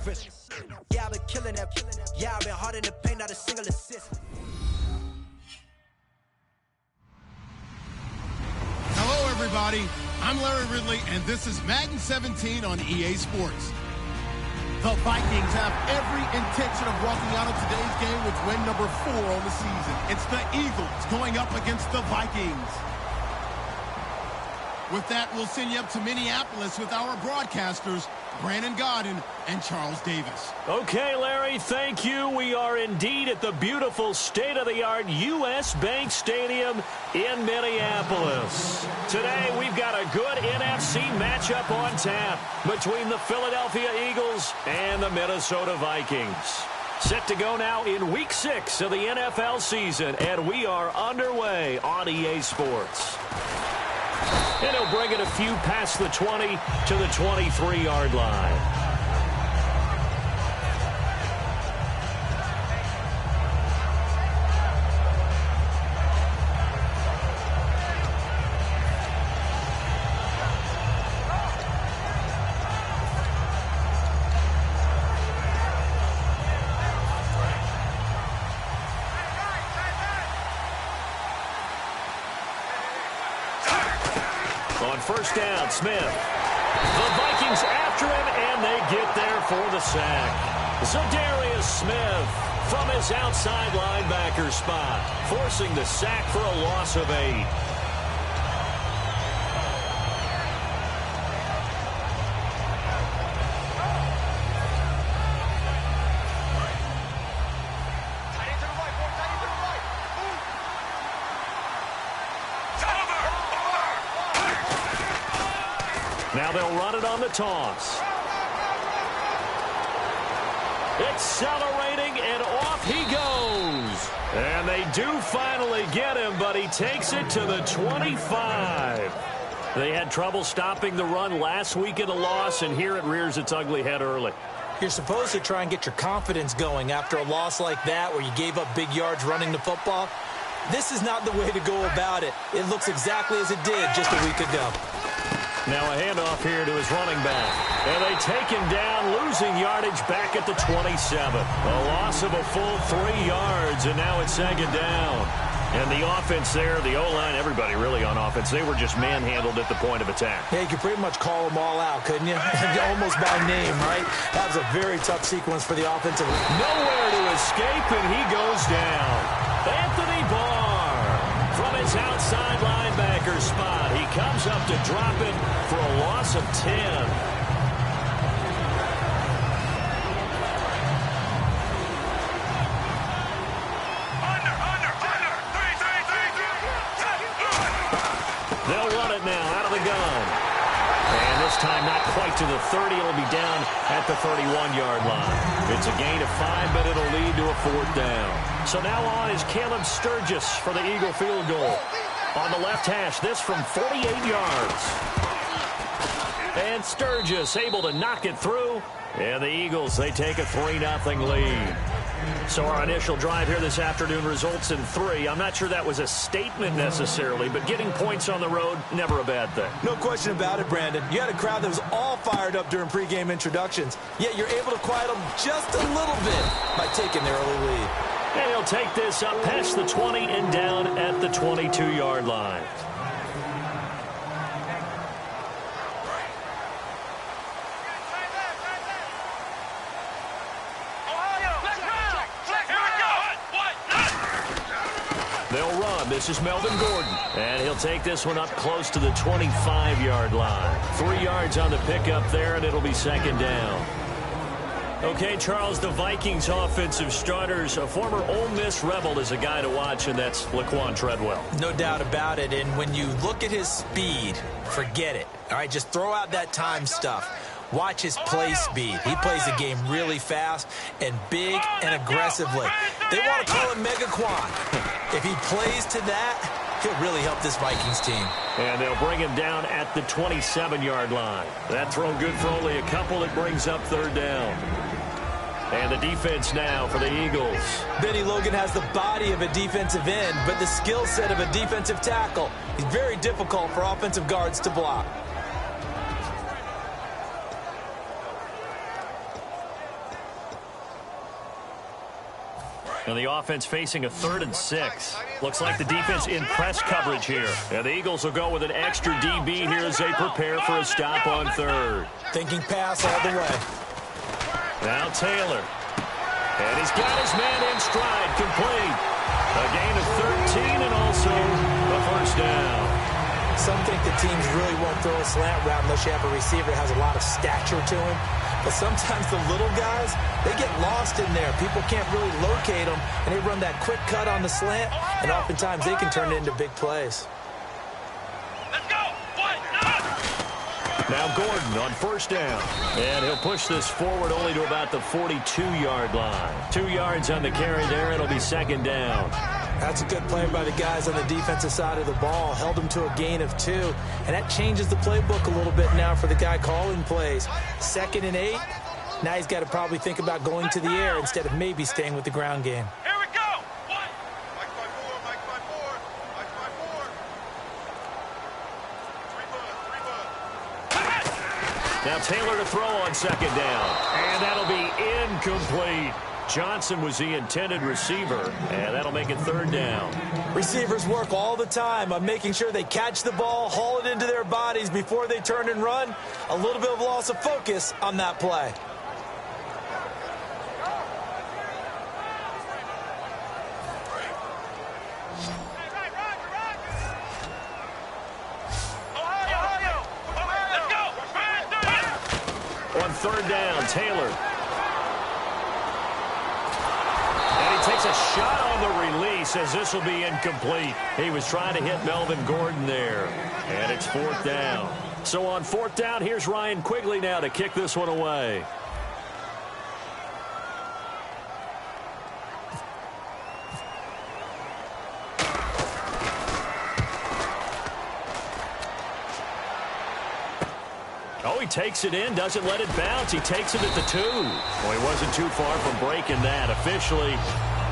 breakfast. Yeah, I've been killing that. Yeah, I've been hard in the paint, not a single assist. Hello, everybody. I'm Larry Ridley, and this is Madden 17 on EA Sports. The Vikings have every intention of walking out of today's game with win number 4 on the season. It's the Eagles going up against the Vikings. With that, we'll send you up to Minneapolis with our broadcasters, Brandon Godden and Charles Davis. Okay, Larry, thank you. We are indeed at the beautiful state-of-the-art U.S. Bank Stadium in Minneapolis. Today, we've got a good NFC matchup on tap between the Philadelphia Eagles and the Minnesota Vikings. Set to go now in Week 6 of the NFL season, and we are underway on EA Sports. And he'll bring it a few past the 20 to the 23-yard line. On first down, Smith. The Vikings after him, and they get there for the sack. Zadarius Smith from his outside linebacker spot, forcing the sack for a loss of 8. Now they'll run it on the toss. Accelerating, and off he goes. And they do finally get him, but he takes it to the 25. They had trouble stopping the run last week in a loss, and here it rears its ugly head early. You're supposed to try and get your confidence going after a loss like that where you gave up big yards running the football. This is not the way to go about it. It looks exactly as it did just a week ago. Now a handoff here to his running back. And they take him down, losing yardage back at the 27. A loss of a full 3 yards, and now it's second down. And the offense there, the O-line, everybody really on offense, they were just manhandled at the point of attack. Yeah, you could pretty much call them all out, couldn't you? Almost by name, right? That was a very tough sequence for the offensive. Nowhere to escape, and he goes down. Anthony Barr from his outside linebacker spot. He comes up to drop it for a loss of 10. They'll run it now out of the gun. And this time not quite to the 30. It'll be down at the 31-yard line. It's a gain of 5, but it'll lead to a 4th down. So now on is Caleb Sturgis for the Eagle field goal. On the left hash, this from 48 yards. And Sturgis able to knock it through. And the Eagles, they take a 3-0 lead. So our initial drive here this afternoon results in 3. I'm not sure that was a statement necessarily, but getting points on the road, never a bad thing. No question about it, Brandon. You had a crowd that was all fired up during pregame introductions, yet you're able to quiet them just a little bit by taking the early lead. And he'll take this up past the 20 and down at the 22-yard line. They'll run. This is Melvin Gordon. And he'll take this one up close to the 25-yard line. 3 yards on the pickup there, and it'll be second down. Okay, Charles, the Vikings offensive starters, a former Ole Miss Rebel is a guy to watch, and that's Laquan Treadwell. No doubt about it, and when you look at his speed, forget it. All right, just throw out that time stuff. Watch his play speed. He plays the game really fast and big and aggressively. They want to call him Megaquan. If he plays to that, he'll really help this Vikings team. And they'll bring him down at the 27-yard line. That throw good for only a couple. It brings up 3rd down. And the defense now for the Eagles. Benny Logan has the body of a defensive end, but the skill set of a defensive tackle. He's very difficult for offensive guards to block. And the offense facing a 3rd and 6. Looks like the defense in press coverage here. And the Eagles will go with an extra DB here as they prepare for a stop on 3rd. Thinking pass all the way. Now Taylor. And he's got his man in stride, complete. A gain of 13 and also a first down. Some think the teams really won't throw a slant route unless you have a receiver that has a lot of stature to him. But sometimes the little guys, they get lost in there. People can't really locate them, and they run that quick cut on the slant, and oftentimes they can turn it into big plays. Let's go! Now Gordon on first down. And he'll push this forward only to about the 42-yard line. 2 yards on the carry there. It'll be 2nd down. That's a good play by the guys on the defensive side of the ball. Held them to a gain of 2. And that changes the playbook a little bit now for the guy calling plays. 2nd and 8. Now he's got to probably think about going to the air instead of maybe staying with the ground game. Here we go! Mike by 4, Mike by 4, Mike by 4. 3 bud. Now Taylor to throw on 2nd down. And that'll be incomplete. Johnson was the intended receiver, and that'll make it 3rd down. Receivers work all the time on making sure they catch the ball, haul it into their bodies before they turn and run. A little bit of loss of focus on that play. On 3rd down, Taylor. Takes a shot on the release as this will be incomplete. He was trying to hit Melvin Gordon there. And it's 4th down. So on 4th down, here's Ryan Quigley now to kick this one away. Oh, he takes it in, doesn't let it bounce. He takes it at the 2. Well, he wasn't too far from breaking that. Officially,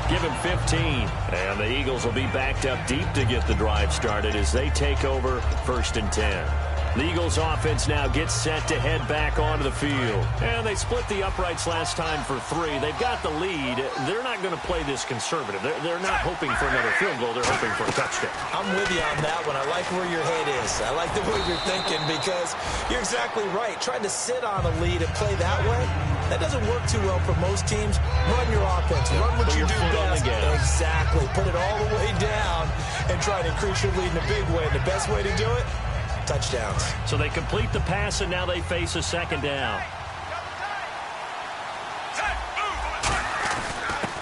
give him 15. And the Eagles will be backed up deep to get the drive started as they take over 1st and 10. The Eagles offense now gets set to head back onto the field. And they split the uprights last time for 3. They've got the lead. They're not going to play this conservative. They're not hoping for another field goal. They're hoping for a touchdown. I'm with you on that one. I like where your head is. I like the way you're thinking because you're exactly right. Trying to sit on a lead and play that way, that doesn't work too well for most teams. Run your offense. Run what you do best. Exactly. Put it all the way down and try to increase your lead in a big way. And the best way to do it, touchdowns. So they complete the pass, and now they face a 2nd down.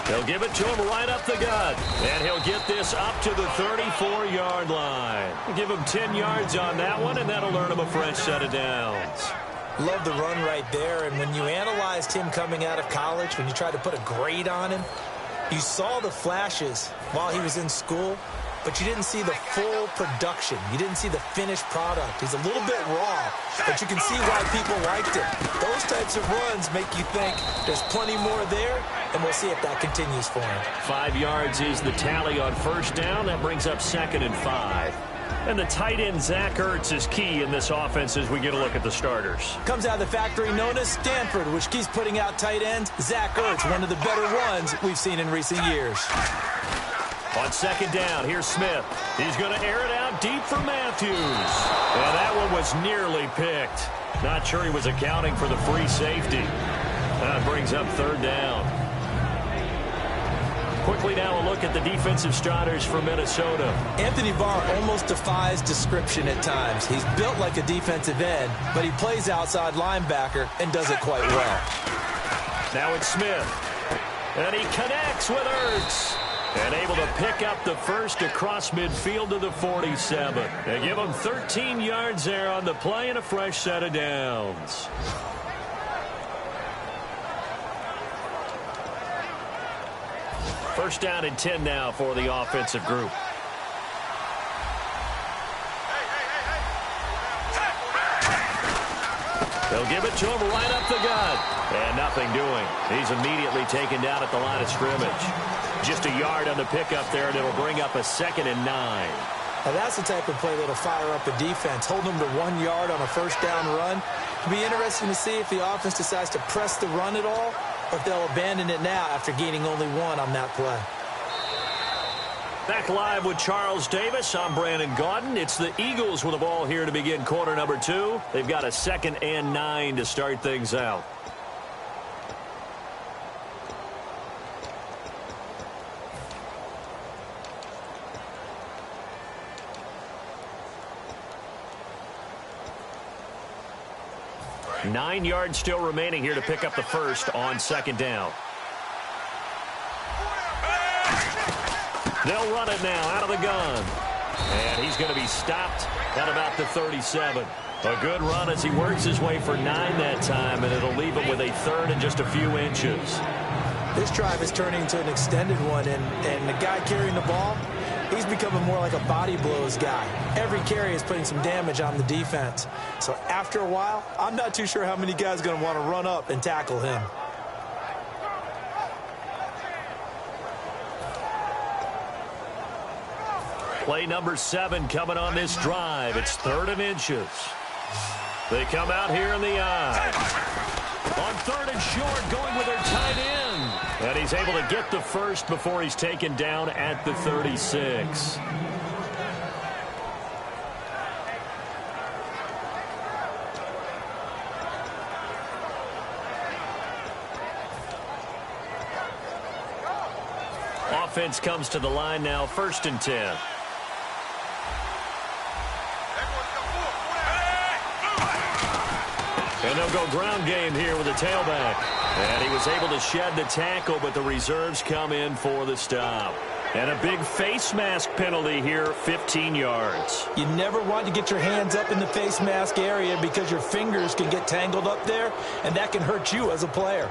They'll give it to him right up the gut. And he'll get this up to the 34-yard line. Give him 10 yards on that one, and that'll earn him a fresh set of downs. Love the run right there. And when you analyzed him coming out of college, when you tried to put a grade on him, you saw the flashes while he was in school, but you didn't see the full production. You didn't see the finished product. He's a little bit raw, but you can see why people liked him. Those types of runs make you think there's plenty more there, and we'll see if that continues for him. 5 yards is the tally on 1st down. That brings up 2nd and 5. And the tight end, Zach Ertz, is key in this offense as we get a look at the starters. Comes out of the factory known as Stanford, which keeps putting out tight ends. Zach Ertz, one of the better ones we've seen in recent years. On 2nd down, here's Smith. He's going to air it out deep for Matthews. And that one was nearly picked. Not sure he was accounting for the free safety. That brings up 3rd down. Quickly now a look at the defensive starters for Minnesota. Anthony Barr almost defies description at times. He's built like a defensive end, but he plays outside linebacker and does it quite well. Now it's Smith. And he connects with Ertz. And able to pick up the first across midfield to the 47. They give him 13 yards there on the play and a fresh set of downs. First down and 10 now for the offensive group. They'll give it to him right up the gut. And nothing doing. He's immediately taken down at the line of scrimmage. Just a yard on the pickup there, and it'll bring up a 2nd and 9. Now that's the type of play that'll fire up a defense. Hold them to 1 yard on a 1st down run. It'll be interesting to see if the offense decides to press the run at all or if they'll abandon it now after gaining only 1 on that play. Back live with Charles Davis. I'm Brandon Gaudin. It's the Eagles with the ball here to begin quarter number 2. They've got a 2nd and 9 to start things out. Nine yards still remaining here to pick up the first on 2nd down. They'll run it now out of the gun. And he's going to be stopped at about the 37. A good run as he works his way for 9 that time, and it'll leave him with a 3rd and just a few inches. This drive is turning into an extended one, and the guy carrying the ball, he's becoming more like a body blows guy. Every carry is putting some damage on the defense. So after a while, I'm not too sure how many guys are going to want to run up and tackle him. Play number 7 coming on this drive. It's 3rd and inches. They come out here in the eye. On 3rd and short, going with their tight end. And he's able to get the first before he's taken down at the 36. Offense comes to the line now, 1st and 10. And they'll go ground game here with a tailback. And he was able to shed the tackle, but the reserves come in for the stop. And a big face mask penalty here, 15 yards. You never want to get your hands up in the face mask area because your fingers can get tangled up there, and that can hurt you as a player.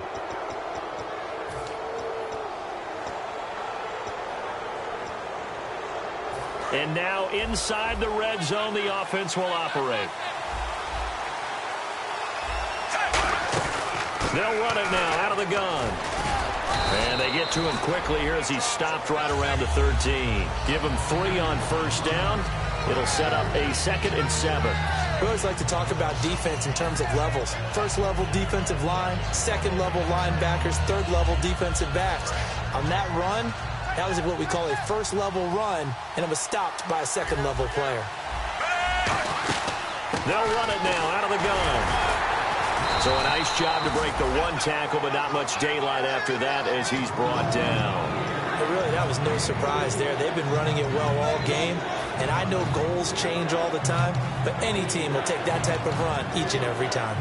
And now inside the red zone, the offense will operate. They'll run it now out of the gun. And they get to him quickly here as he's stopped right around the 13. Give him 3 on 1st down. It'll set up a 2nd and 7. We always like to talk about defense in terms of levels. 1st level defensive line, 2nd level linebackers, 3rd level defensive backs. On that run, that was what we call a 1st level run, and it was stopped by a 2nd level player. They'll run it now out of the gun. So a nice job to break the 1 tackle, but not much daylight after that as he's brought down. But really, that was no surprise there. They've been running it well all game, and I know goals change all the time, but any team will take that type of run each and every time.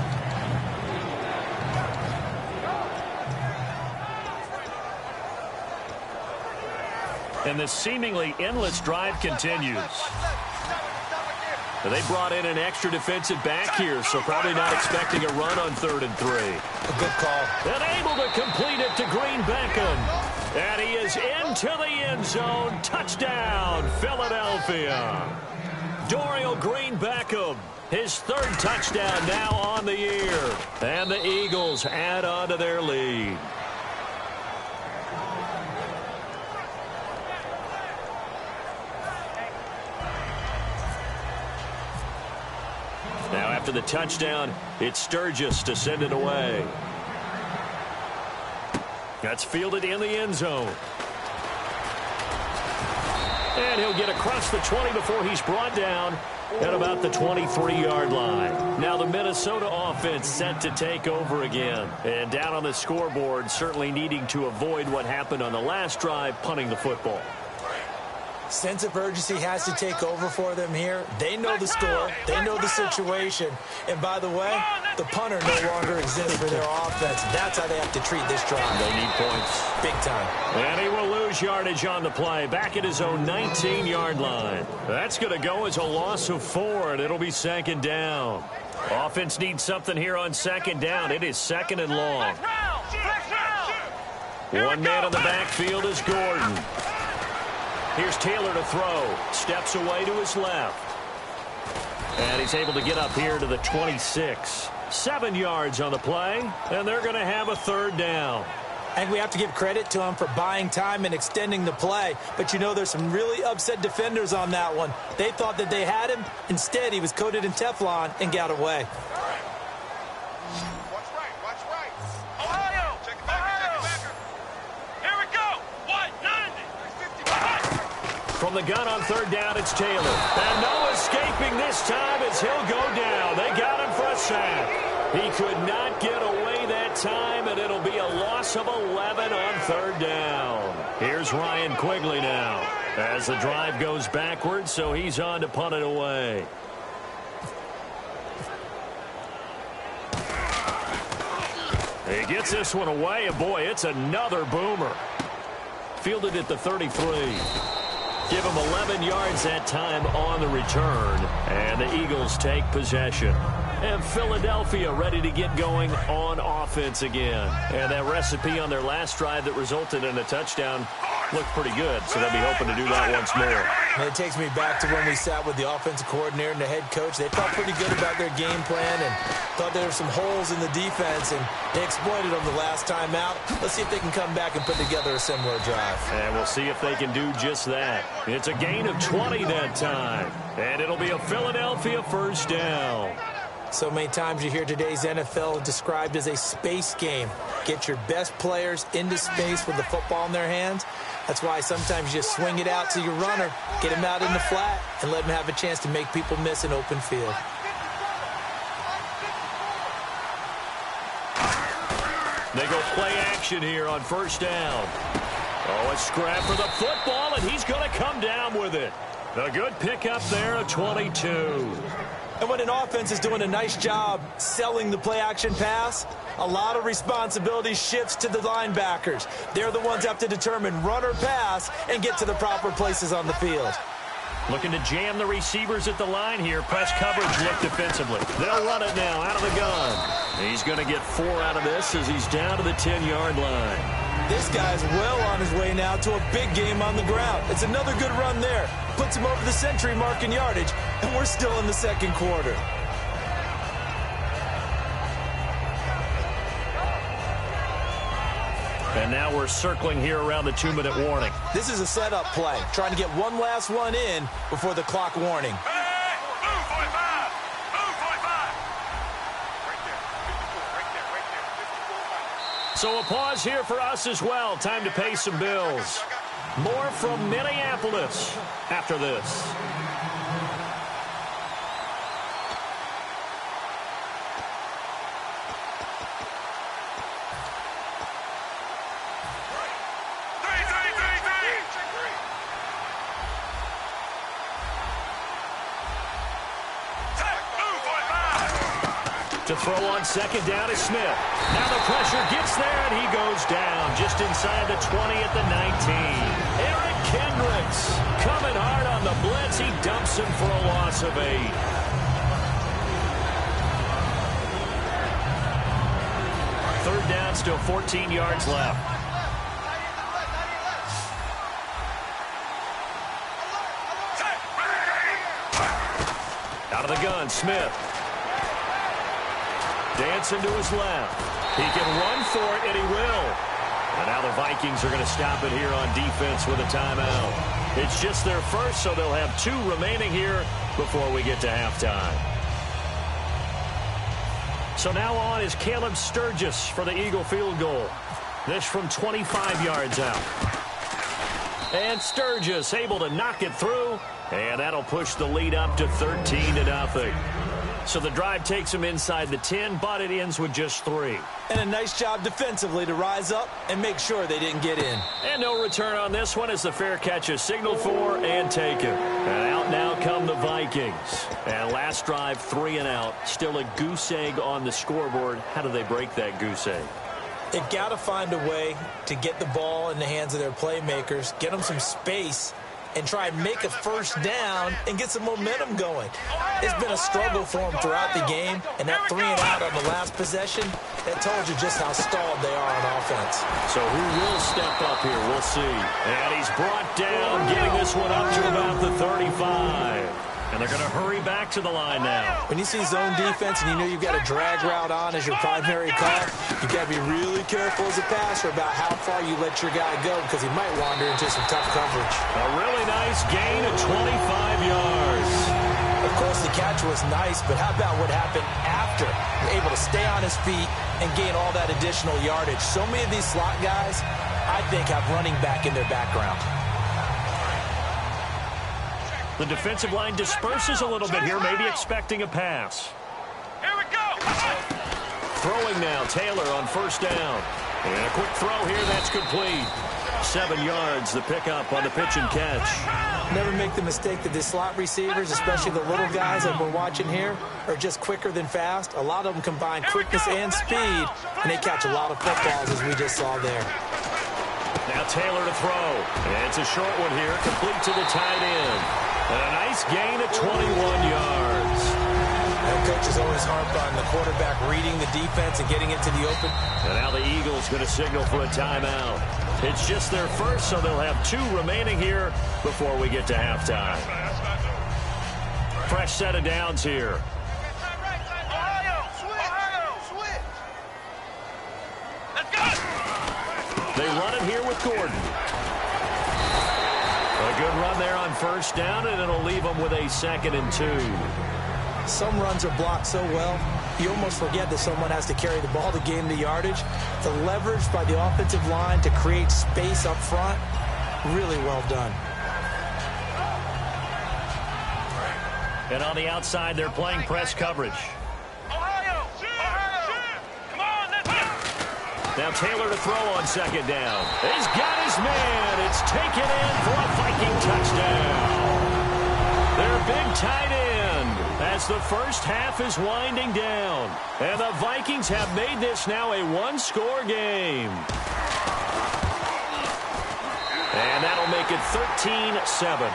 And the seemingly endless drive continues. They brought in an extra defensive back here, so probably not expecting a run on 3rd and 3. A good call. And able to complete it to Green Beckham. And he is into the end zone. Touchdown, Philadelphia. Dorial Green Beckham, his 3rd touchdown now on the year. And the Eagles add on to their lead. Now after the touchdown, it's Sturgis to send it away. That's fielded in the end zone. And he'll get across the 20 before he's brought down at about the 23-yard line. Now the Minnesota offense set to take over again. And down on the scoreboard, certainly needing to avoid what happened on the last drive, punting the football. Sense of urgency has to take over for them here. They know the score. They know the situation. And by the way, the punter no longer exists for their offense. That's how they have to treat this drive. They need points. Big time. And he will lose yardage on the play. Back at his own 19-yard line. That's going to go as a loss of 4, and it'll be 2nd down. Offense needs something here on 2nd down. It is 2nd and long. One man in the backfield is Gordon. Here's Taylor to throw. Steps away to his left. And he's able to get up here to the 26. 7 yards on the play, and they're going to have a 3rd down. I think we have to give credit to him for buying time and extending the play. But, you know, there's some really upset defenders on that one. They thought that they had him. Instead, he was coated in Teflon and got away. Watch right. Ohio. Check it back. From the gun on third down, it's Taylor. And no escaping this time as he'll go down. They got him for a sack. He could not get away that time, and it'll be a loss of 11 on third down. Here's Ryan Quigley now as the drive goes backwards, so he's on to punt it away. He gets this one away, and boy, it's another boomer. Fielded at the 33. Give him 11 yards that time on the return, and the Eagles take possession. And Philadelphia ready to get going on offense again. And that recipe on their last drive that resulted in a touchdown looked pretty good, so they'll be hoping to do that once more. And it takes me back to when we sat with the offensive coordinator and the head coach. They felt pretty good about their game plan and thought there were some holes in the defense, and they exploited them the last time out. Let's see if they can come back and put together a similar drive. And we'll see if they can do just that. It's a gain of 20 that time, and it'll be a Philadelphia first down. So many times you hear today's NFL described as a space game. Get your best players into space with the football in their hands. That's why sometimes you just swing it out to your runner, get him out in the flat, and let him have a chance to make people miss an open field. They go play action here on first down. Oh, a scrap for the football, and he's going to come down with it. A good pickup there, a 22. And when an offense is doing a nice job selling the play-action pass, a lot of responsibility shifts to the linebackers. They're the ones that have to determine run or pass and get to the proper places on the field. Looking to jam the receivers at the line here. Press coverage look defensively. They'll run it now out of the gun. He's going to get 4 out of this as he's down to the 10-yard line. This guy's well on his way now to a big game on the ground. It's another good run there. Puts him over the century mark in yardage, and we're still in the second quarter. And now we're circling here around the 2-minute warning. This is a setup play, trying to get one last one in before the clock warning. So a pause here for us as well. Time to pay some bills. More from Minneapolis after this. To throw on second down is Smith. Now the pressure gets there, and he goes down just inside the 20 at the 19. Eric Kendricks coming hard on the blitz. He dumps him for a loss of 8. Third down, still 14 yards left. Out of the gun, Smith. Dancing to his left. He can run for it, and he will. And now the Vikings are going to stop it here on defense with a timeout. It's just their first, so they'll have 2 remaining here before we get to halftime. So now on is Caleb Sturgis for the Eagle field goal. This from 25 yards out. And Sturgis able to knock it through, and that'll push the lead up to 13-0. So the drive takes him inside the 10, but it ends with just 3. And a nice job defensively to rise up and make sure they didn't get in. And no return on this one as the fair catch is signaled for and taken. And out now come the Vikings. And last drive, 3 and out. Still a goose egg on the scoreboard. How do they break that goose egg? They've got to find a way to get the ball in the hands of their playmakers, get them some space, and try and make a first down and get some momentum going. It's been a struggle for them throughout the game, and that 3 and out on the last possession, that told you just how stalled they are on offense. So who will step up here? We'll see. And he's brought down, getting this one up to about the 35. And they're going to hurry back to the line now. When you see zone defense and you know you've got a drag route on as your primary call, you've got to be really careful as a passer about how far you let your guy go because he might wander into some tough coverage. A really nice gain of 25 yards. Of course, the catch was nice, but how about what happened after? You're able to stay on his feet and gain all that additional yardage. So many of these slot guys, I think, have running back in their background. The defensive line disperses a little bit here, maybe expecting a pass. Here we go. Throwing now, Taylor on first down. And a quick throw here, that's complete. 7 yards, the pickup on the pitch and catch. Never make the mistake that the slot receivers, especially the little guys that we're watching here, are just quicker than fast. A lot of them combine quickness and speed, and they catch a lot of footballs, as we just saw there. Now Taylor to throw. And it's a short one here, complete to the tight end. And a nice gain of 21 yards. Coaches always harp on the quarterback reading the defense and getting into the open. And now the Eagles going to signal for a timeout. It's just their first, so they'll have 2 remaining here before we get to halftime. Fresh set of downs here. They run it here with Gordon. A good run there on first down, and it'll leave them with a 2nd and 2. Some runs are blocked so well, you almost forget that someone has to carry the ball to gain the yardage. The leverage by the offensive line to create space up front, really well done. And on the outside, they're playing press coverage. Now Taylor to throw on 2nd down. He's got his man. It's taken in for a Viking touchdown. Their big tight end as the first half is winding down. And the Vikings have made this now a 1-score game. And that'll make it 13-7.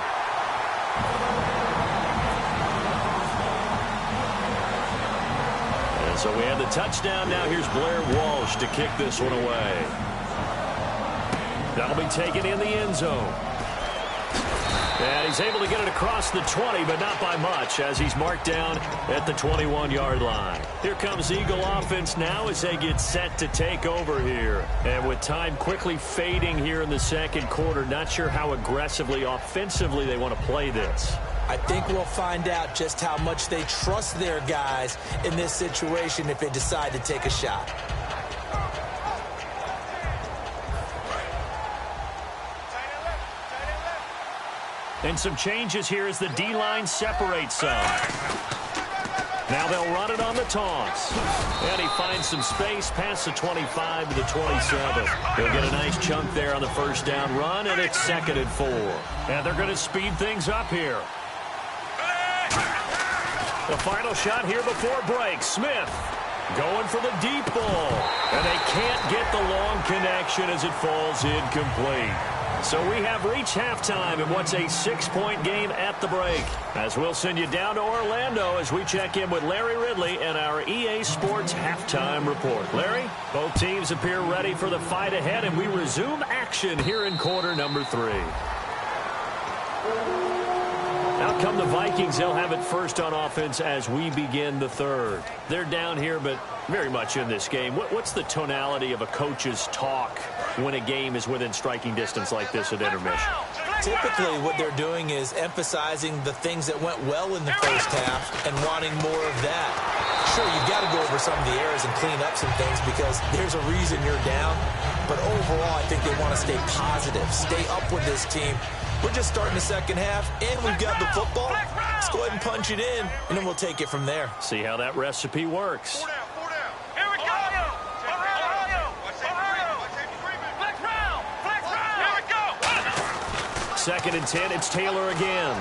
So we have the touchdown. Now here's Blair Walsh to kick this one away. That'll be taken in the end zone. And he's able to get it across the 20, but not by much, as he's marked down at the 21-yard line. Here comes Eagle offense now as they get set to take over here. And with time quickly fading here in the second quarter, not sure how aggressively, offensively they want to play this. I think we'll find out just how much they trust their guys in this situation if they decide to take a shot. And some changes here as the D-line separates some. Now they'll run it on the toss. And he finds some space past the 25 to the 27. He'll get a nice chunk there on the first down run, and it's 2nd and 4. And they're going to speed things up here. The final shot here before break. Smith going for the deep ball. And they can't get the long connection as it falls incomplete. So we have reached halftime in what's a 6-point game at the break. As we'll send you down to Orlando as we check in with Larry Ridley and our EA Sports Halftime Report. Larry, both teams appear ready for the fight ahead, and we resume action here in quarter number 3. Out come the Vikings. They'll have it first on offense as we begin the third. They're down here, but very much in this game. What's the tonality of a coach's talk when a game is within striking distance like this at intermission? Typically, what they're doing is emphasizing the things that went well in the first half and wanting more of that. Sure, you've got to go over some of the errors and clean up some things because there's a reason you're down. But overall, I think they want to stay positive, stay up with this team. We're just starting the second half, and we've got the football. Let's go ahead and punch it in, and then we'll take it from there. See how that recipe works. 4 down. Here we go. Flex round. Here we go. 2nd and 10. It's Taylor again.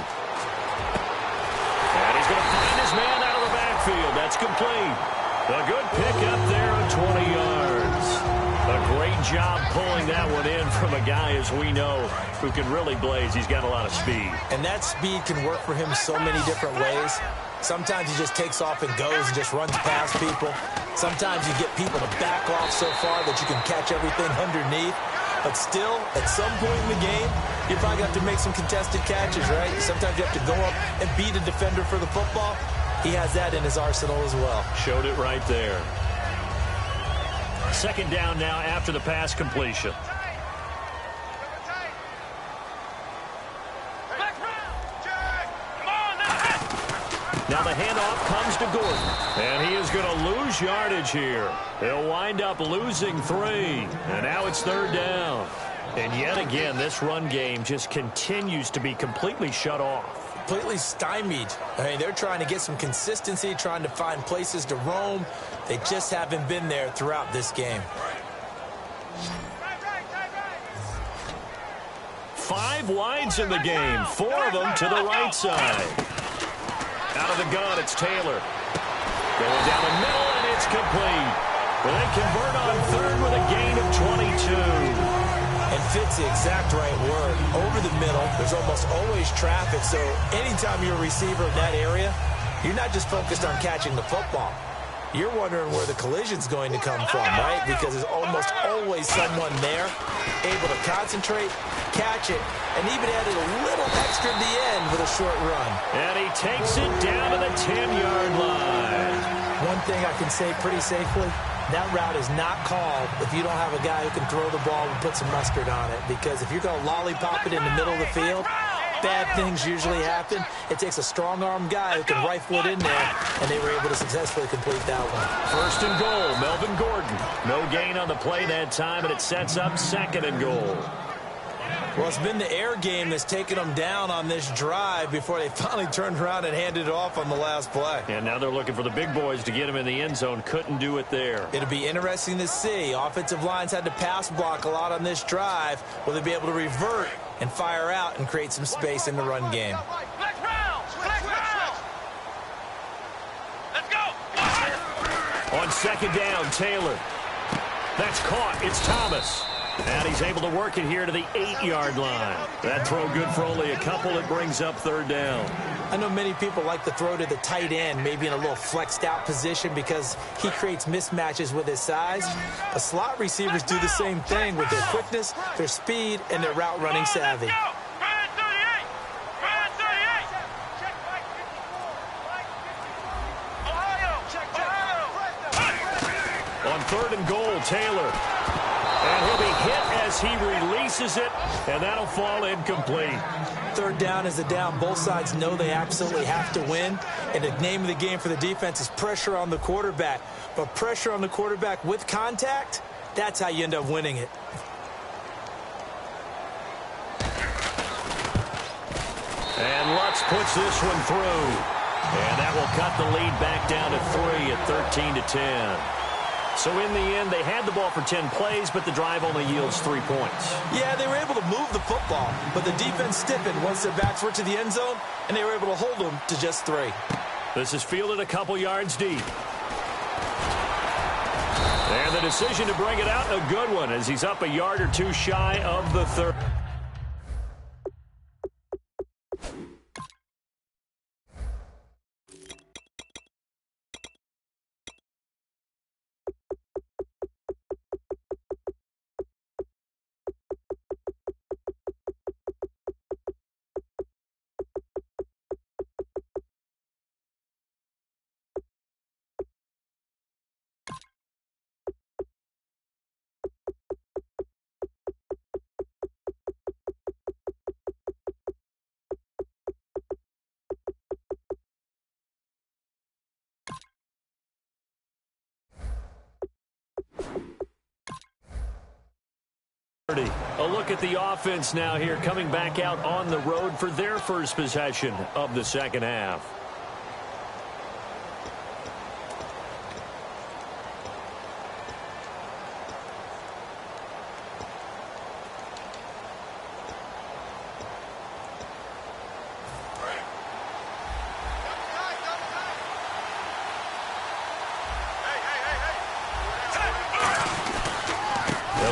And he's going to find his man out of the backfield. That's complete. A good pickup there of 20 yards. A great job pulling that one in from a guy, as we know, who can really blaze. He's got a lot of speed. And that speed can work for him so many different ways. Sometimes he just takes off and goes and just runs past people. Sometimes you get people to back off so far that you can catch everything underneath. But still, at some point in the game, you probably have to make some contested catches, right? Sometimes you have to go up and beat a defender for the football. He has that in his arsenal as well. Showed it right there. 2nd down now after the pass completion. Now the handoff comes to Gordon. And he is going to lose yardage here. He'll wind up losing 3. And now it's 3rd down. And yet again, this run game just continues to be completely shut off. completely stymied. I mean, they're trying to get some consistency, trying to find places to roam. They just haven't been there throughout this game. 5 wides in the game, 4 of them to the right side. Out of the gun, it's Taylor. Going down the middle, and it's complete. Well, they convert on third with a gain of 22. And fit's the exact right word. Over the middle, there's almost always traffic, so anytime you're a receiver in that area, you're not just focused on catching the football. You're wondering where the collision's going to come from, right? Because there's almost always someone there able to concentrate, catch it, and even added a little extra at the end with a short run. And he takes it down to the 10-yard line. One thing I can say pretty safely, that route is not called if you don't have a guy who can throw the ball and put some mustard on it. Because if you're going to lollipop it in the middle of the field, bad things usually happen. It takes a strong-arm guy who can rifle it in there, and they were able to successfully complete that one. First and goal, Melvin Gordon. No gain on the play that time, and it sets up second and goal. Well, it's been the air game that's taken them down on this drive before they finally turned around and handed it off on the last play. And now they're looking for the big boys to get him in the end zone. Couldn't do it there. It'll be interesting to see. Offensive lines had to pass block a lot on this drive. Will they be able to revert and fire out and create some space in the run game? Let's go. On second down, Taylor. That's caught. It's Thomas. And he's able to work it here to the 8-yard line. That throw good for only a couple. It brings up third down. I know many people like to throw to the tight end, maybe in a little flexed out position because he creates mismatches with his size. But slot receivers do the same thing with their quickness, their speed, and their route running savvy. On third and goal, Taylor. And he'll be hit as he releases it, and that'll fall incomplete. Third down is a down. Both sides know they absolutely have to win, and the name of the game for the defense is pressure on the quarterback. But pressure on the quarterback with contact, that's how you end up winning it. And Lutz puts this one through. And that will cut the lead back down to 3 at 13-10. So in the end, they had the ball for 10 plays, but the drive only yields 3 points. Yeah, they were able to move the football, but the defense stiffened once their backs were to the end zone, and they were able to hold them to just 3. This is fielded a couple yards deep. And the decision to bring it out, a good one, as he's up a yard or two shy of the third. A look at the offense now here, coming back out on the road for their first possession of the second half.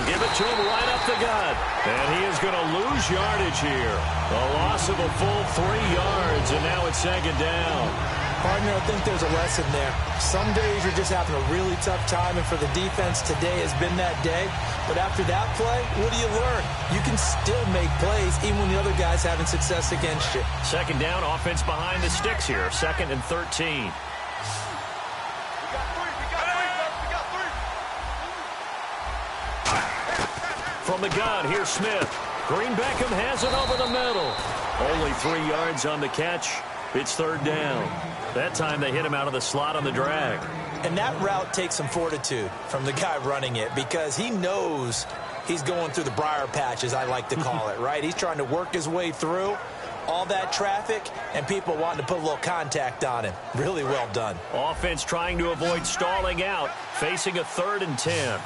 Give it to him right up the gut. And he is going to lose yardage here. A loss of a full 3 yards, and now it's second down. Partner, I think there's a lesson there. Some days you're just having a really tough time, and for the defense, today has been that day. But after that play, what do you learn? You can still make plays even when the other guy's having success against you. Second down, offense behind the sticks here. 2nd and 13. From the gun, here's Smith. Green Beckham has it over the middle. Only 3 yards on the catch. It's third down. That time they hit him out of the slot on the drag. And that route takes some fortitude from the guy running it because he knows he's going through the briar patch, as I like to call it, right? He's trying to work his way through. all that traffic, and people wanting to put a little contact on him. Really well done. Offense trying to avoid stalling out, facing a 3rd and 10.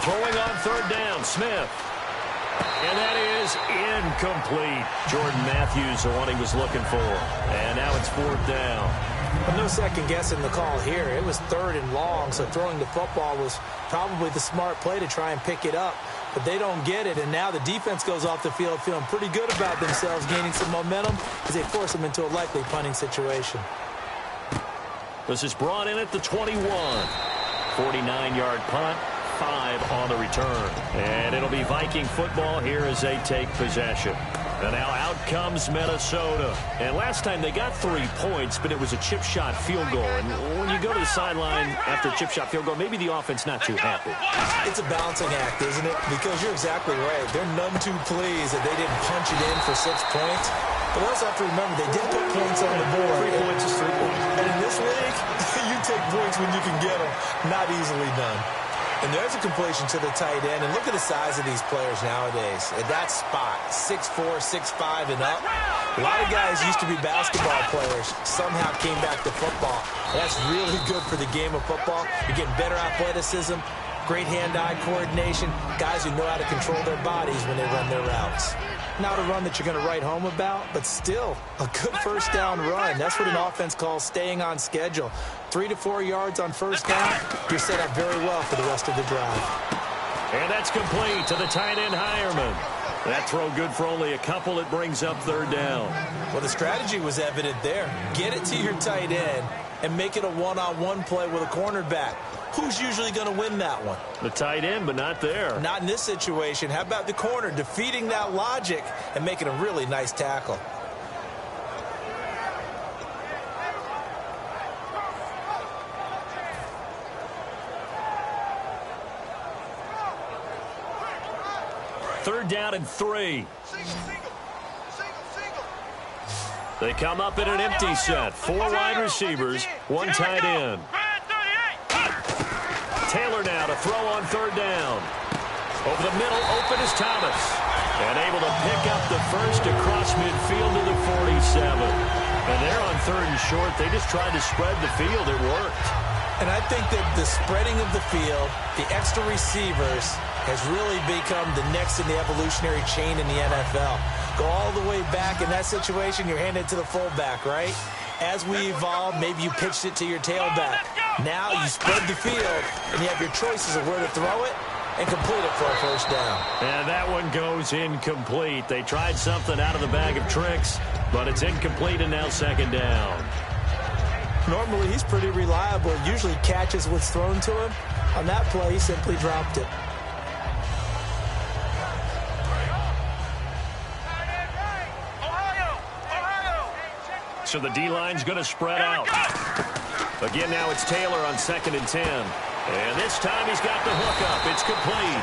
Throwing on 3rd down, Smith. And that is incomplete. Jordan Matthews, the one he was looking for. And now it's 4th down. Well, no second guessing the call here. It was 3rd and long, so throwing the football was probably the smart play to try and pick it up. But they don't get it, and now the defense goes off the field feeling pretty good about themselves, gaining some momentum as they force them into a likely punting situation. This is brought in at the 21. 49-yard punt. 5 on the return. And it'll be Viking football here as they take possession. And now out comes Minnesota. And last time they got 3 points, but it was a chip shot field goal. And when you go to the sideline after a chip shot field goal, maybe the offense not too happy. It's a balancing act, isn't it? Because you're exactly right. They're none too pleased that they didn't punch it in for 6 points. But we also have to remember they did put points on the board. 3 points is 3 points. And in this league, you take points when you can get them. Not easily done. And there's a completion to the tight end. And look at the size of these players nowadays. At that spot, 6'4", 6'5", and up. A lot of guys used to be basketball players. Somehow came back to football. That's really good for the game of football. You're getting better athleticism, great hand-eye coordination, guys who know how to control their bodies when they run their routes. Not a run that you're going to write home about, but still a good first down run. That's what an offense calls staying on schedule. 3 to 4 yards on first down, you're set up very well for the rest of the drive. And that's complete to the tight end Hireman. That throw good for only a couple. It brings up 3rd down. Well, the strategy was evident there. Get it to your tight end and make it a one-on-one play with a cornerback. Who's usually going to win that one? The tight end, but not there. Not in this situation. How about the corner defeating that logic and making a really nice tackle? Third down and 3. They come up in an empty set. 4 wide receivers, 1 tight end. Taylor now to throw on 3rd down. Over the middle, open is Thomas. And able to pick up the first across midfield to the 47. And they're on 3rd and short. They just tried to spread the field. It worked. And I think that the spreading of the field, the extra receivers, has really become the next in the evolutionary chain in the NFL. Go all the way back in that situation, you're handed to the fullback, right? As we evolve, maybe you pitched it to your tailback. Now you spread the field, and you have your choices of where to throw it and complete it for a first down. And that one goes incomplete. They tried something out of the bag of tricks, but it's incomplete and now 2nd down. Normally, he's pretty reliable. Usually catches what's thrown to him. On that play, he simply dropped it. So the D-line's going to spread out. Again, now it's Taylor on 2nd and 10. And this time he's got the hook up. It's complete.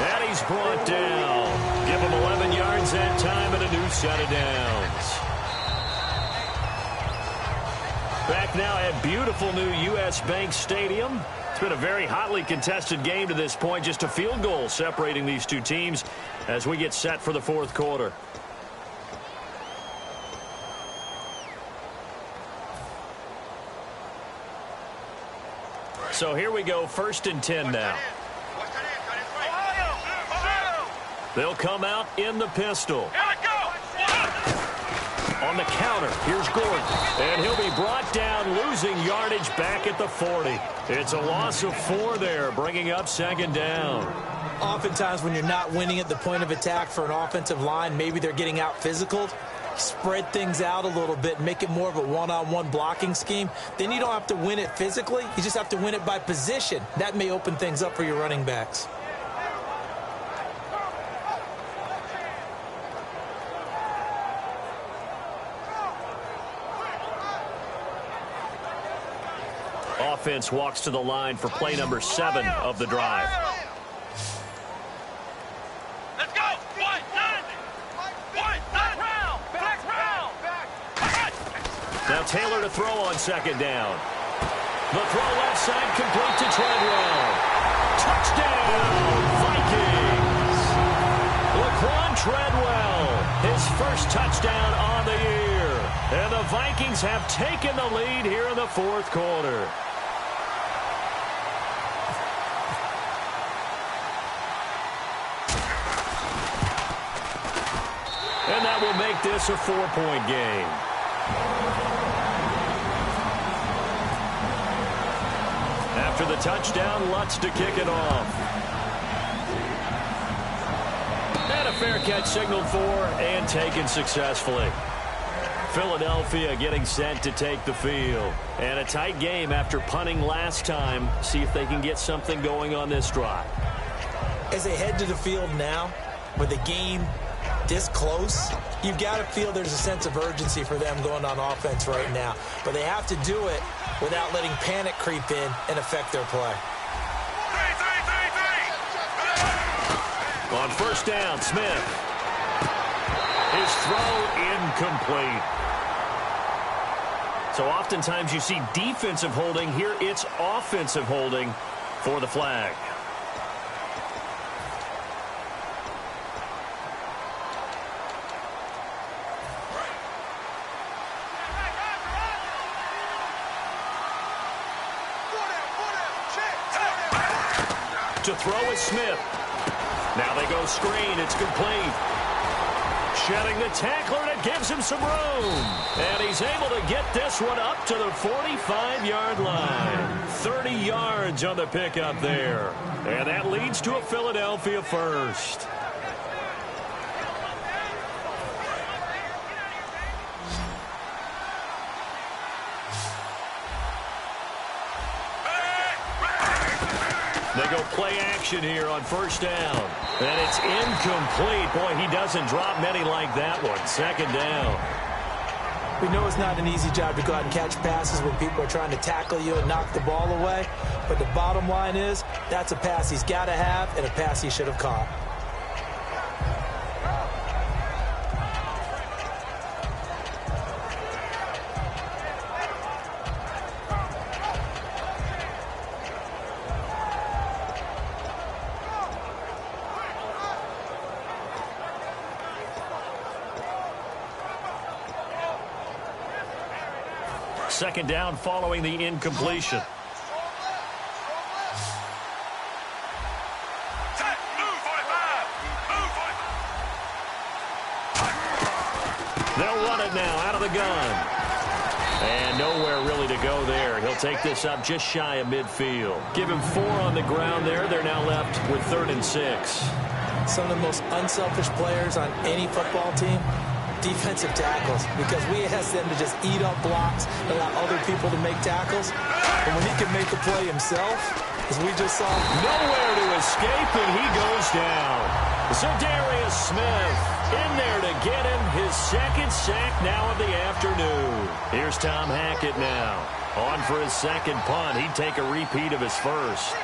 And he's brought down. Give him 11 yards that time and a new set of downs. Back now at beautiful new U.S. Bank Stadium. It's been a very hotly contested game to this point. Just a field goal separating these two teams as we get set for the 4th quarter. So here we go, 1st and 10 now. They'll come out in the pistol. On the counter, here's Gordon. And he'll be brought down, losing yardage back at the 40. It's a loss of 4 there, bringing up 2nd down. Oftentimes when you're not winning at the point of attack for an offensive line, maybe they're getting out physical. Spread things out a little bit, make it more of a one-on-one blocking scheme. Then you don't have to win it physically. You just have to win it by position. That may open things up for your running backs. Offense walks to the line for play number 7 of the drive. Let's go. Now Taylor to throw on second down. The throw left side complete to Treadwell. Touchdown, Vikings! Laquan Treadwell, his first touchdown on the year. And the Vikings have taken the lead here in the fourth quarter. And that will make this a 4-point game. After the touchdown, Lutz to kick it off. And a fair catch signaled for and taken successfully. Philadelphia getting set to take the field. And a tight game after punting last time. See if they can get something going on this drive. As they head to the field now, with the game this close, you've got to feel there's a sense of urgency for them going on offense right now. But they have to do it without letting panic creep in and affect their play. On first down, Smith. His throw incomplete. So oftentimes you see defensive holding. Here it's offensive holding for the flag. To throw is Smith. Now they go screen. It's complete. Shedding the tackler, and it gives him some room. And he's able to get this one up to the 45-yard line. 30 yards on the pickup there. And that leads to a Philadelphia first. They go play action here on first down. And it's incomplete. Boy, he doesn't drop many like that one. Second down. We know it's not an easy job to go out and catch passes when people are trying to tackle you and knock the ball away. But the bottom line is, that's a pass he's got to have and a pass he should have caught. Second down following the incompletion. They'll run it now out of the gun. And nowhere really to go there. He'll take this up just shy of midfield. Give him 4 on the ground there. They're now left with 3rd and 6. Some of the most unselfish players on any football team, defensive tackles, because we ask them to just eat up blocks, allow other people to make tackles. And when he can make the play himself, as we just saw, nowhere to escape, and he goes down. So Darius Smith in there to get him his second sack now of the afternoon. Here's Tom Hackett now. On for his second punt. He'd take a repeat of his first.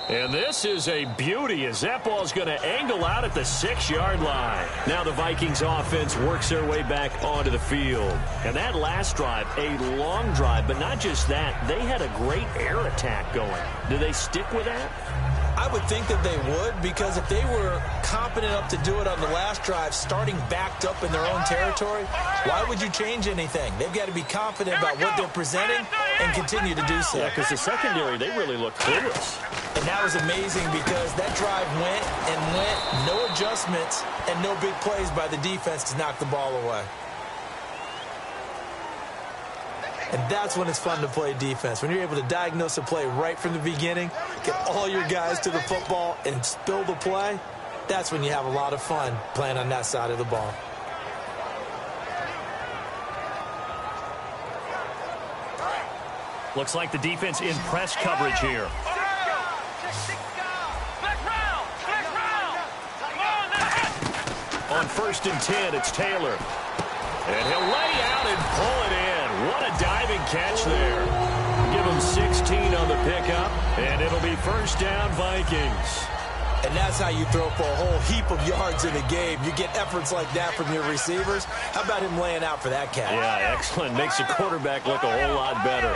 And this is a beauty as that ball's going to angle out at the 6-yard line. Now the Vikings offense works their way back onto the field. And that last drive, a long drive, but not just that. They had a great air attack going. Do they stick with that? I would think that they would, because if they were competent enough to do it on the last drive, starting backed up in their own territory, why would you change anything? They've got to be confident about what they're presenting and continue to do so. Yeah, because the secondary, they really look clueless. And that was amazing because that drive went and went, no adjustments and no big plays by the defense to knock the ball away. And that's when it's fun to play defense. When you're able to diagnose a play right from the beginning, get all your guys to the football and spill the play, that's when you have a lot of fun playing on that side of the ball. Looks like the defense in press coverage here. On 1st and 10, it's Taylor. And he'll lay out and pull it in. What a diving catch there. give him 16 on the pickup, and it'll be first down Vikings. And that's how you throw for a whole heap of yards in a game. You get efforts like that from your receivers. How about him laying out for that catch? Yeah, excellent. Makes the quarterback look a whole lot better.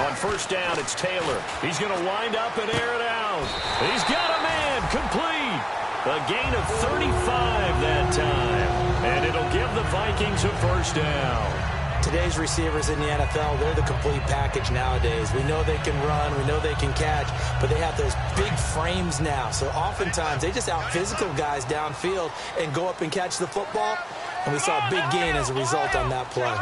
On first down, it's Taylor. He's going to wind up and air it out. He's got a man complete. A gain of 35 that time. And it'll give the Vikings a first down. Today's receivers in the NFL, they're the complete package nowadays. We know they can run, we know they can catch, but they have those big frames now. So oftentimes they just out-physical guys downfield and go up and catch the football. And we saw a big gain as a result on that play.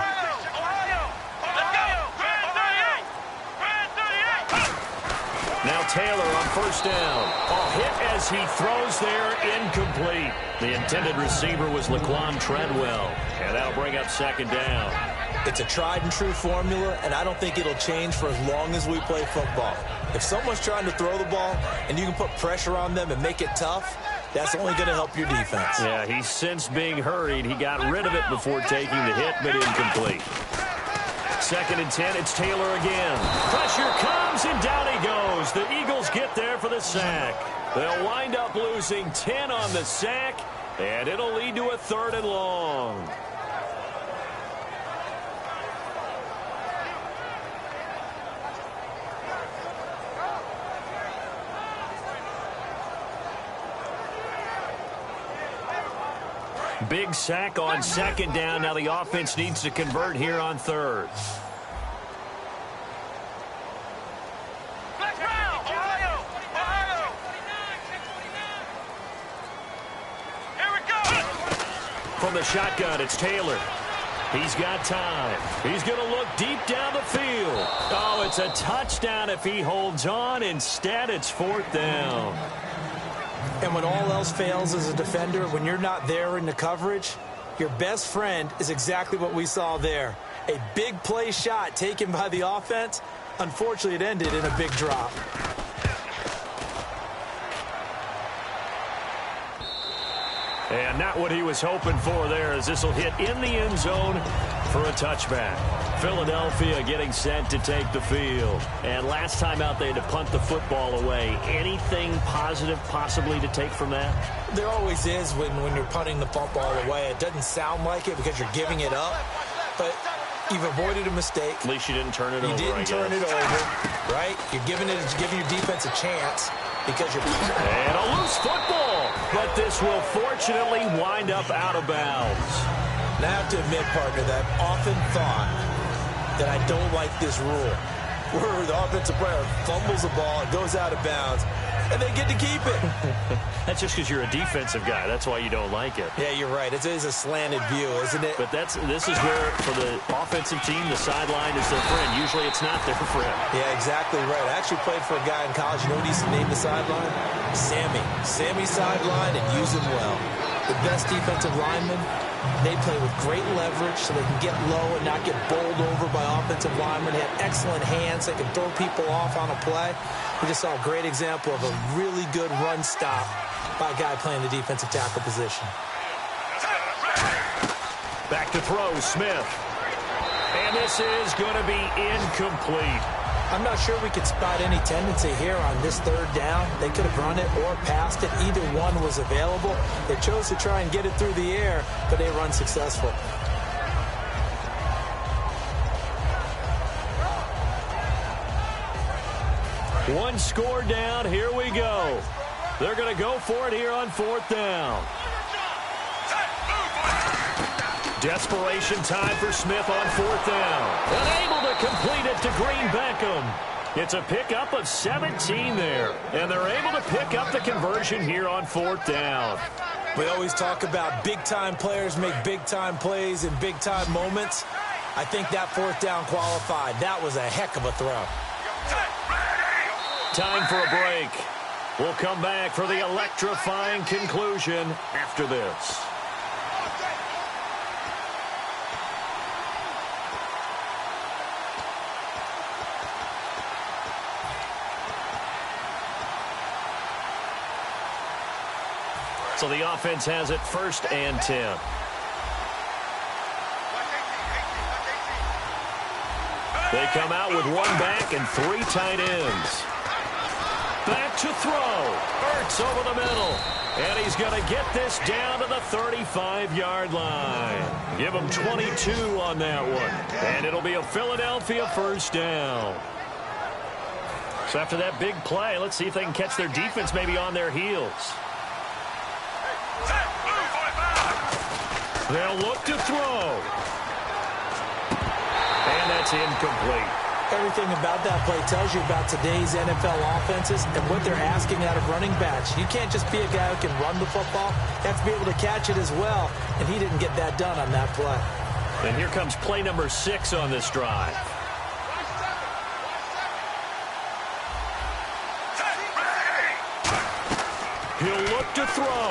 Now Taylor on first down. A hit as he throws there, incomplete. The intended receiver was Laquan Treadwell, and that'll bring up second down. It's a tried-and-true formula, and I don't think it'll change for as long as we play football. If someone's trying to throw the ball and you can put pressure on them and make it tough, that's only going to help your defense. Yeah, he's since being hurried. He got rid of it before taking the hit, but incomplete. Second and 10, it's Taylor again. Pressure comes, and down he goes. The Eagles get there for the sack. They'll wind up losing 10 on the sack, and it'll lead to a 3rd and long. Big sack on second down. Now the offense needs to convert here on 3rd. From the shotgun, it's Taylor. He's got time. He's going to look deep down the field. Oh, it's a touchdown if he holds on. Instead, it's 4th down. And when all else fails as a defender, when you're not there in the coverage, your best friend is exactly what we saw there. A big play shot taken by the offense. Unfortunately, it ended in a big drop. And not what he was hoping for there, as this will hit in the end zone for a touchback. Philadelphia getting set to take the field. And last time out, they had to punt the football away. Anything positive possibly to take from that? There always is when you're punting the football away. It doesn't sound like it because you're giving it up, but you've avoided a mistake. At least you didn't turn it over. You didn't turn it over, right? You're giving your defense a chance because you're... And a loose football, but this will fortunately wind up out of bounds. Now I have to admit, partner, that I've often thought that I don't like this rule, where the offensive player fumbles the ball, it goes out of bounds, and they get to keep it. That's just because you're a defensive guy. That's why you don't like it. Yeah, you're right. It is a slanted view, isn't it? But this is where, for the offensive team, the sideline is their friend. Usually it's not their friend. Yeah, exactly right. I actually played for a guy in college. You know what he used to name the sideline? Sammy. Sammy sideline, and use him well. The best defensive linemen, they play with great leverage so they can get low and not get bowled over by offensive linemen. They have excellent hands. They can throw people off on a play. We just saw a great example of a really good run stop by a guy playing the defensive tackle position. Back to throw, Smith. And this is going to be incomplete. I'm not sure we could spot any tendency here on this 3rd down. They could have run it or passed it. Either one was available. They chose to try and get it through the air, but they were unsuccessful. One score down. Here we go. They're going to go for it here on 4th down. Desperation time for Smith on 4th down. Unable to complete it to Green Beckham. It's a pickup of 17 there. And they're able to pick up the conversion here on 4th down. We always talk about big-time players make big-time plays in big-time moments. I think that 4th down qualified. That was a heck of a throw. Time for a break. We'll come back for the electrifying conclusion after this. So the offense has it 1st and 10. They come out with one back and 3 tight ends. Back to throw. Ertz over the middle. And he's going to get this down to the 35-yard line. Give him 22 on that one. And it'll be a Philadelphia first down. So after that big play, let's see if they can catch their defense maybe on their heels. They'll look to throw. And that's incomplete. Everything about that play tells you about today's NFL offenses and what they're asking out of running backs. You can't just be a guy who can run the football. You have to be able to catch it as well, and he didn't get that done on that play. And here comes play number 6 on this drive. He'll look to throw.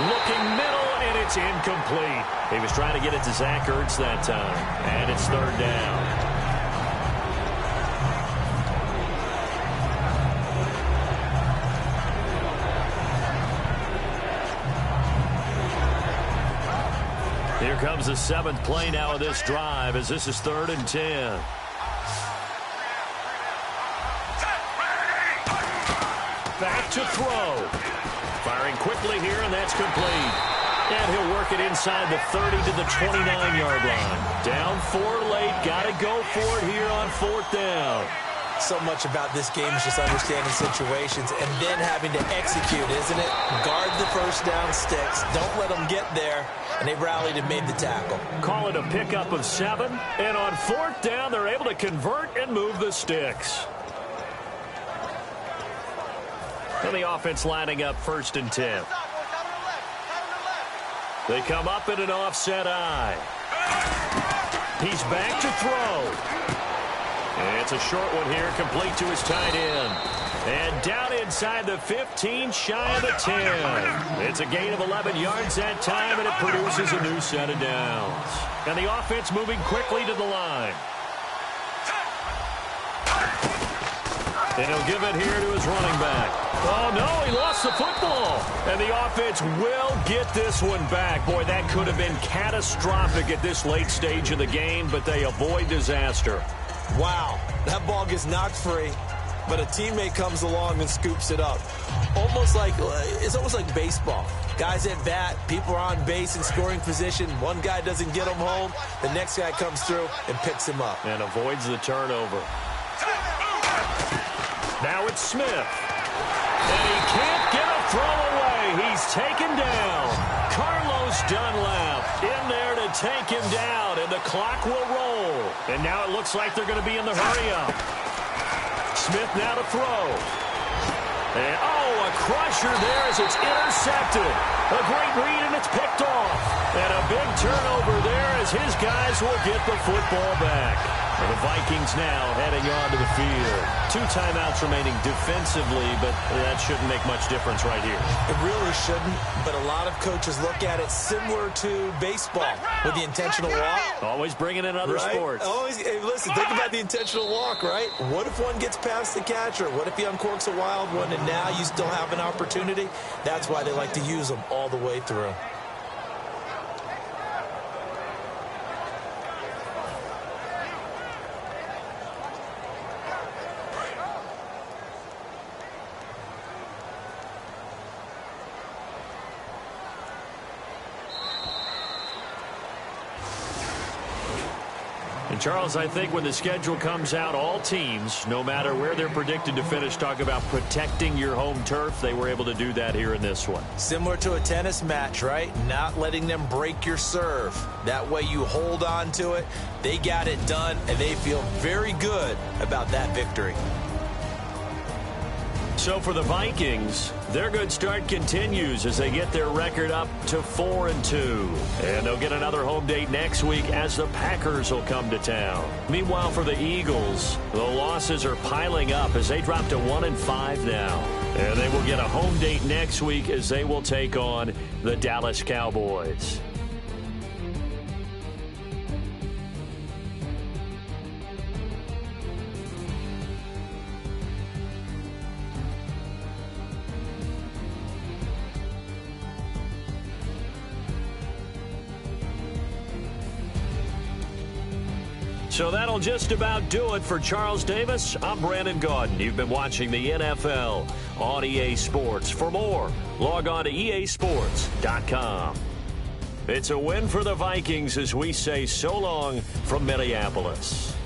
Looking middle, and it's incomplete. He was trying to get it to Zach Ertz that time, and it's 3rd down. Here comes the 7th play now of this drive as this is 3rd and 10. Back to throw. Firing quickly here, and that's complete. And he'll work it inside the 30 to the 29-yard line. Down 4 late. Got to go for it here on 4th down. So much about this game is just understanding situations and then having to execute, isn't it? Guard the first down sticks. Don't let them get there. And they rallied and made the tackle. Call it a pickup of 7. And on 4th down, they're able to convert and move the sticks. And the offense lining up 1st and 10. They come up in an offset eye. He's back to throw. And it's a short one here, complete to his tight end. And down inside the 15, shy of the 10. It's a gain of 11 yards that time, and it produces a new set of downs. And the offense moving quickly to the line. And he'll give it here to his running back. Oh, no, he lost the football. And the offense will get this one back. Boy, that could have been catastrophic at this late stage of the game, but they avoid disaster. Wow, that ball gets knocked free, but a teammate comes along and scoops it up. It's almost like baseball. Guys at bat, people are on base in scoring position. One guy doesn't get him home. The next guy comes through and picks him up. And avoids the turnover. Now it's Smith. And he can't get a throw away. He's taken down. Carlos Dunlap in there to take him down, and the clock will roll. And now it looks like they're going to be in the hurry-up. Smith now to throw. And, a crusher there as it's intercepted. A great read, and it's picked off. And a big turnover there as his guys will get the football back. And the Vikings now heading on to the field. 2 timeouts remaining defensively, but that shouldn't make much difference right here. It really shouldn't, but a lot of coaches look at it similar to baseball with the intentional walk. Always bringing in other sports. Hey, listen, think about the intentional walk, right? What if one gets past the catcher? What if he uncorks a wild one and now you still have an opportunity? That's why they like to use them all the way through. Charles, I think when the schedule comes out, all teams, no matter where they're predicted to finish, talk about protecting your home turf. They were able to do that here in this one. Similar to a tennis match, right? Not letting them break your serve. That way you hold on to it. They got it done, and they feel very good about that victory. So for the Vikings, their good start continues as they get their record up to 4-2. And they'll get another home date next week as the Packers will come to town. Meanwhile, for the Eagles, the losses are piling up as they drop to 1-5 now. And they will get a home date next week as they will take on the Dallas Cowboys. So that'll just about do it for Charles Davis. I'm Brandon Gaudin. You've been watching the NFL on EA Sports. For more, log on to easports.com. It's a win for the Vikings as we say so long from Minneapolis.